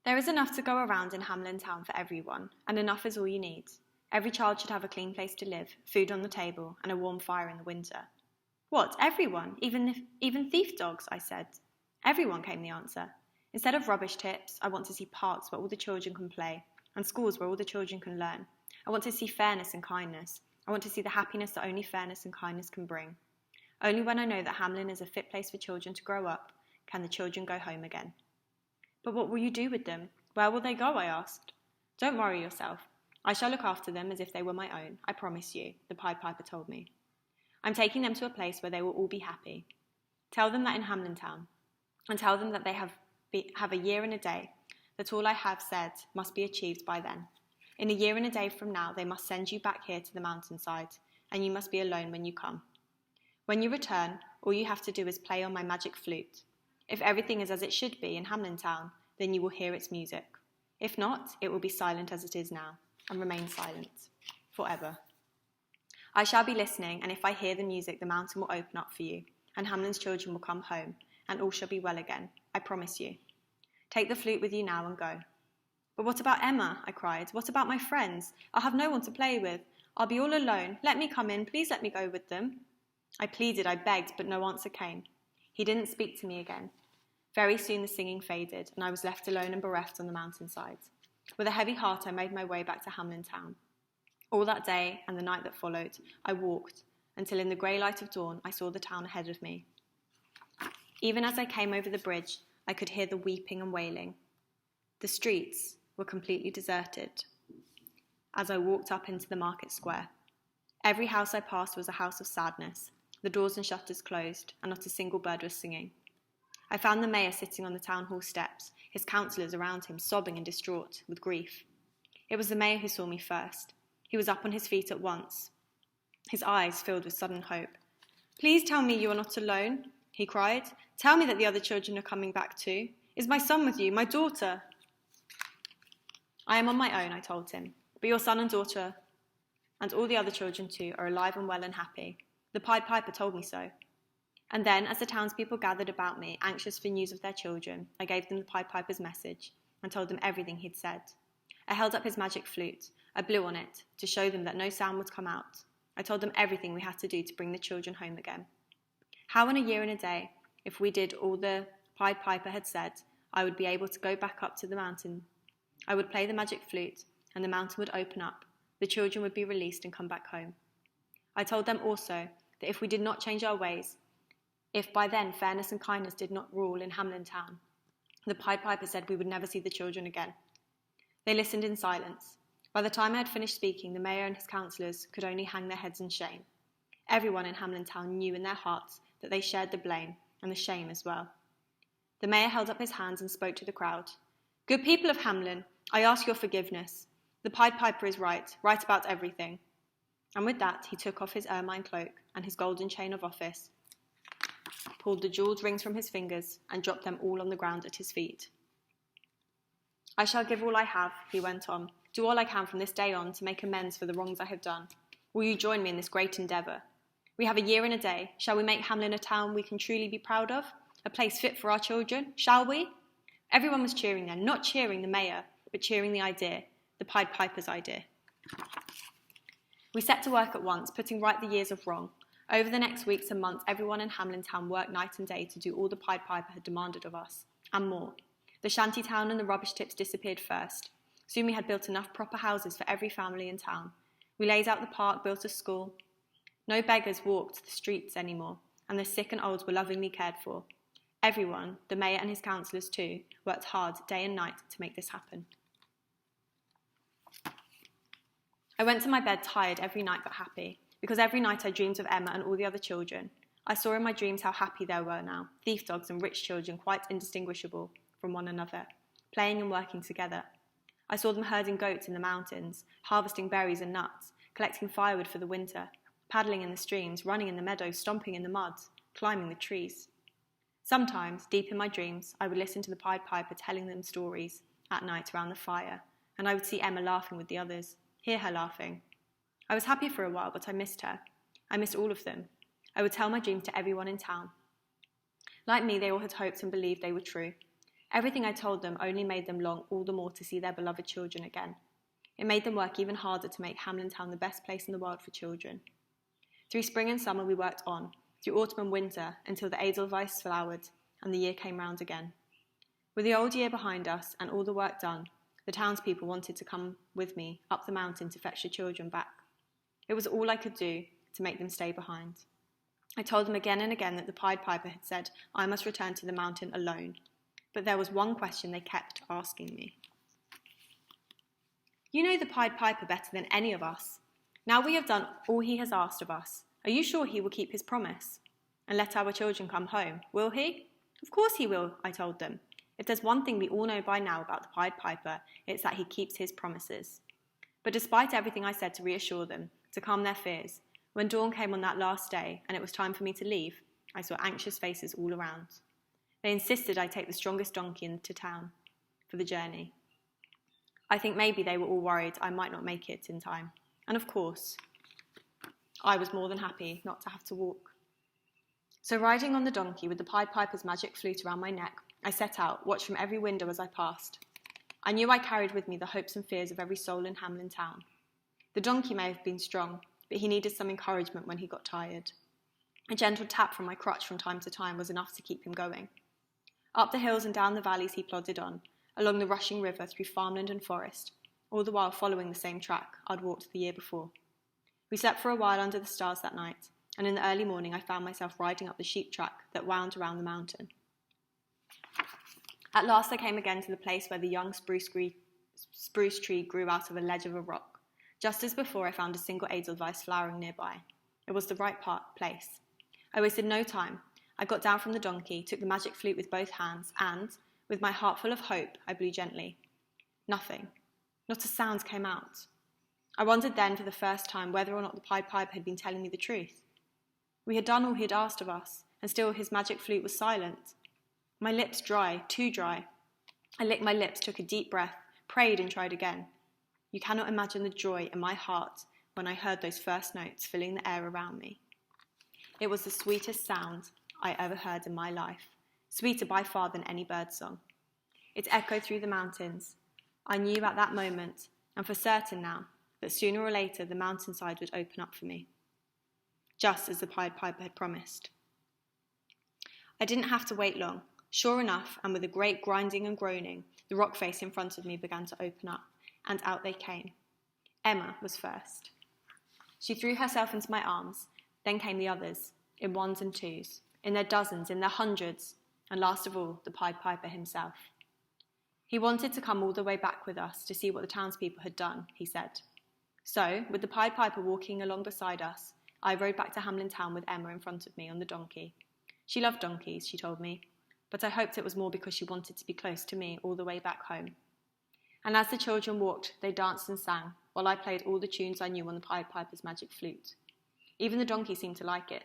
There is enough to go around in Hamlin town for everyone, and enough is all you need. Every child should have a clean place to live, food on the table, and a warm fire in the winter. What, everyone? Even thief dogs, I said. Everyone, came the answer. Instead of rubbish tips, I want to see parks where all the children can play, and schools where all the children can learn. I want to see fairness and kindness. I want to see the happiness that only fairness and kindness can bring. Only when I know that Hamlin is a fit place for children to grow up, can the children go home again. But what will you do with them? Where will they go? I asked. Don't worry yourself. I shall look after them as if they were my own, I promise you, the Pied Piper told me. I'm taking them to a place where they will all be happy. Tell them that in Hamlin town, and tell them that they have a year and a day, that all I have said must be achieved by then. In a year and a day from now, they must send you back here to the mountainside, and you must be alone when you come. When you return, all you have to do is play on my magic flute. If everything is as it should be in Hamlin town, then you will hear its music. If not, it will be silent as it is now, and remain silent, forever. I shall be listening, and if I hear the music, the mountain will open up for you, and Hamlin's children will come home, and all shall be well again, I promise you. Take the flute with you now and go. But what about Emma? I cried. What about my friends? I'll have no one to play with. I'll be all alone. Let me come in. Please let me go with them. I pleaded, I begged, but no answer came. He didn't speak to me again. Very soon the singing faded, and I was left alone and bereft on the mountainside. With a heavy heart, I made my way back to Hamlin town. All that day and the night that followed, I walked, until in the grey light of dawn I saw the town ahead of me. Even as I came over the bridge, I could hear the weeping and wailing. The streets were completely deserted as I walked up into the market square. Every house I passed was a house of sadness, the doors and shutters closed, and not a single bird was singing. I found the mayor sitting on the town hall steps, his councillors around him, sobbing and distraught with grief. It was the mayor who saw me first. He was up on his feet at once, his eyes filled with sudden hope. Please tell me you are not alone, he cried. Tell me that the other children are coming back too. Is my son with you, my daughter? I am on my own, I told him, but your son and daughter and all the other children too are alive and well and happy. The Pied Piper told me so. And then, as the townspeople gathered about me, anxious for news of their children, I gave them the Pied Piper's message and told them everything he'd said. I held up his magic flute. I blew on it to show them that no sound would come out. I told them everything we had to do to bring the children home again. How in a year and a day, if we did all the Pied Piper had said, I would be able to go back up to the mountain. I would play the magic flute, and the mountain would open up. The children would be released and come back home. I told them also that if we did not change our ways, if by then fairness and kindness did not rule in Hamlin town, the Pied Piper said we would never see the children again. They listened in silence. By the time I had finished speaking, the mayor and his councillors could only hang their heads in shame. Everyone in Hamlin town knew in their hearts that they shared the blame and the shame as well. The mayor held up his hands and spoke to the crowd. Good people of Hamlin, I ask your forgiveness. The Pied Piper is right about everything. And with that, he took off his ermine cloak and his golden chain of office, pulled the jewelled rings from his fingers, and dropped them all on the ground at his feet. I shall give all I have, he went on, do all I can from this day on to make amends for the wrongs I have done. Will you join me in this great endeavour? We have a year and a day. Shall we make Hamlin a town we can truly be proud of? A place fit for our children? Shall we? Everyone was cheering then, not cheering the mayor, but cheering the idea, the Pied Piper's idea. We set to work at once, putting right the years of wrong. Over the next weeks and months, everyone in Hamlin town worked night and day to do all the Pied Piper had demanded of us, and more. The shanty town and the rubbish tips disappeared first. Soon we had built enough proper houses for every family in town. We laid out the park, built a school. No beggars walked the streets anymore, and the sick and old were lovingly cared for. Everyone, the mayor and his councillors too, worked hard day and night to make this happen. I went to my bed tired every night but happy, because every night I dreamed of Emma and all the other children. I saw in my dreams how happy they were now, thief dogs and rich children quite indistinguishable from one another, playing and working together. I saw them herding goats in the mountains, harvesting berries and nuts, collecting firewood for the winter, paddling in the streams, running in the meadows, stomping in the mud, climbing the trees. Sometimes, deep in my dreams, I would listen to the Pied Piper telling them stories at night around the fire, and I would see Emma laughing with the others, hear her laughing. I was happy for a while, but I missed her. I missed all of them. I would tell my dreams to everyone in town. Like me, they all had hoped and believed they were true. Everything I told them only made them long all the more to see their beloved children again. It made them work even harder to make Hamlin Town the best place in the world for children. Through spring and summer we worked on, through autumn and winter, until the Edelweiss flowered and the year came round again. With the old year behind us and all the work done, the townspeople wanted to come with me up the mountain to fetch the children back. It was all I could do to make them stay behind. I told them again and again that the Pied Piper had said I must return to the mountain alone, but there was one question they kept asking me. You know the Pied Piper better than any of us. Now we have done all he has asked of us. Are you sure he will keep his promise and let our children come home? Will he? Of course he will, I told them. If there's one thing we all know by now about the Pied Piper, it's that he keeps his promises. But despite everything I said to reassure them, to calm their fears, when dawn came on that last day and it was time for me to leave, I saw anxious faces all around. They insisted I take the strongest donkey into town for the journey. I think maybe they were all worried I might not make it in time. And of course, I was more than happy not to have to walk. So riding on the donkey with the Pied Piper's magic flute around my neck, I set out, watched from every window as I passed. I knew I carried with me the hopes and fears of every soul in Hamlin Town. The donkey may have been strong, but he needed some encouragement when he got tired. A gentle tap from my crutch from time to time was enough to keep him going. Up the hills and down the valleys he plodded on, along the rushing river through farmland and forest, all the while following the same track I'd walked the year before. We slept for a while under the stars that night, and in the early morning I found myself riding up the sheep track that wound around the mountain. At last I came again to the place where the young spruce tree grew out of a ledge of a rock. Just as before, I found a single Edelweiss flowering nearby. It was the right place. I wasted no time. I got down from the donkey, took the magic flute with both hands, and, with my heart full of hope, I blew gently. Nothing. Not a sound came out. I wondered then for the first time whether or not the Pied Piper had been telling me the truth. We had done all he had asked of us, and still his magic flute was silent. My lips dry, too dry. I licked my lips, took a deep breath, prayed and tried again. You cannot imagine the joy in my heart when I heard those first notes filling the air around me. It was the sweetest sound I ever heard in my life, sweeter by far than any bird song. It echoed through the mountains. I knew at that moment, and for certain now, that sooner or later the mountainside would open up for me, just as the Pied Piper had promised. I didn't have to wait long. Sure enough, and with a great grinding and groaning, the rock face in front of me began to open up, and out they came. Emma was first. She threw herself into my arms, then came the others, in ones and twos, in their dozens, in their hundreds, and last of all, the Pied Piper himself. He wanted to come all the way back with us to see what the townspeople had done, he said. So, with the Pied Piper walking along beside us, I rode back to Hamlin Town with Emma in front of me on the donkey. She loved donkeys, she told me, but I hoped it was more because she wanted to be close to me all the way back home. And as the children walked, they danced and sang, while I played all the tunes I knew on the Pied Piper's magic flute. Even the donkey seemed to like it.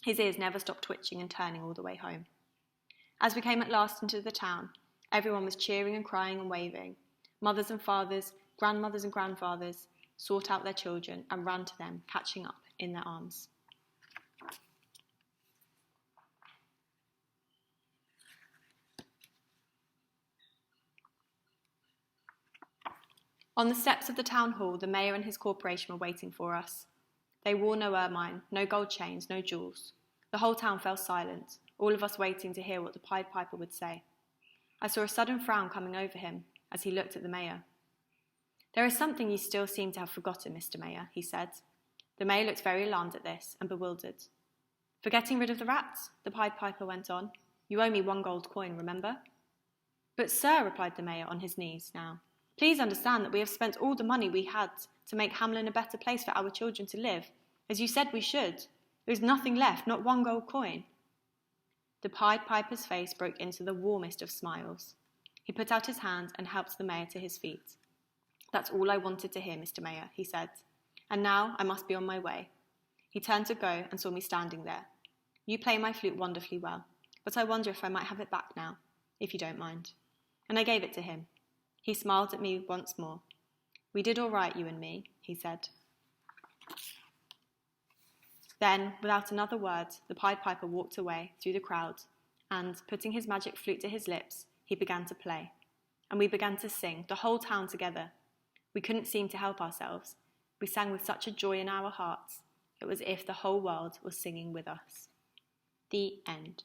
His ears never stopped twitching and turning all the way home. As we came at last into the town, everyone was cheering and crying and waving. Mothers and fathers, grandmothers and grandfathers sought out their children and ran to them, catching up in their arms. On the steps of the town hall, the mayor and his corporation were waiting for us. They wore no ermine, no gold chains, no jewels. The whole town fell silent, all of us waiting to hear what the Pied Piper would say. I saw a sudden frown coming over him as he looked at the mayor. There is something you still seem to have forgotten, Mr. Mayor, he said. The mayor looked very alarmed at this and bewildered. For getting rid of the rats, the Pied Piper went on. You owe me 1 gold coin, remember? But sir, replied the mayor on his knees now, please understand that we have spent all the money we had to make Hamlin a better place for our children to live, as you said we should. There is nothing left, not 1 gold coin. The Pied Piper's face broke into the warmest of smiles. He put out his hand and helped the mayor to his feet. That's all I wanted to hear, Mr. Mayor, he said. And now I must be on my way. He turned to go and saw me standing there. You play my flute wonderfully well, but I wonder if I might have it back now, if you don't mind. And I gave it to him. He smiled at me once more. We did all right, you and me, he said. Then, without another word, the Pied Piper walked away through the crowd, and, putting his magic flute to his lips, he he began to play, and we began to sing, the whole town together. We couldn't seem to help ourselves. We sang with such a joy in our hearts. It was as if the whole world was singing with us. The end.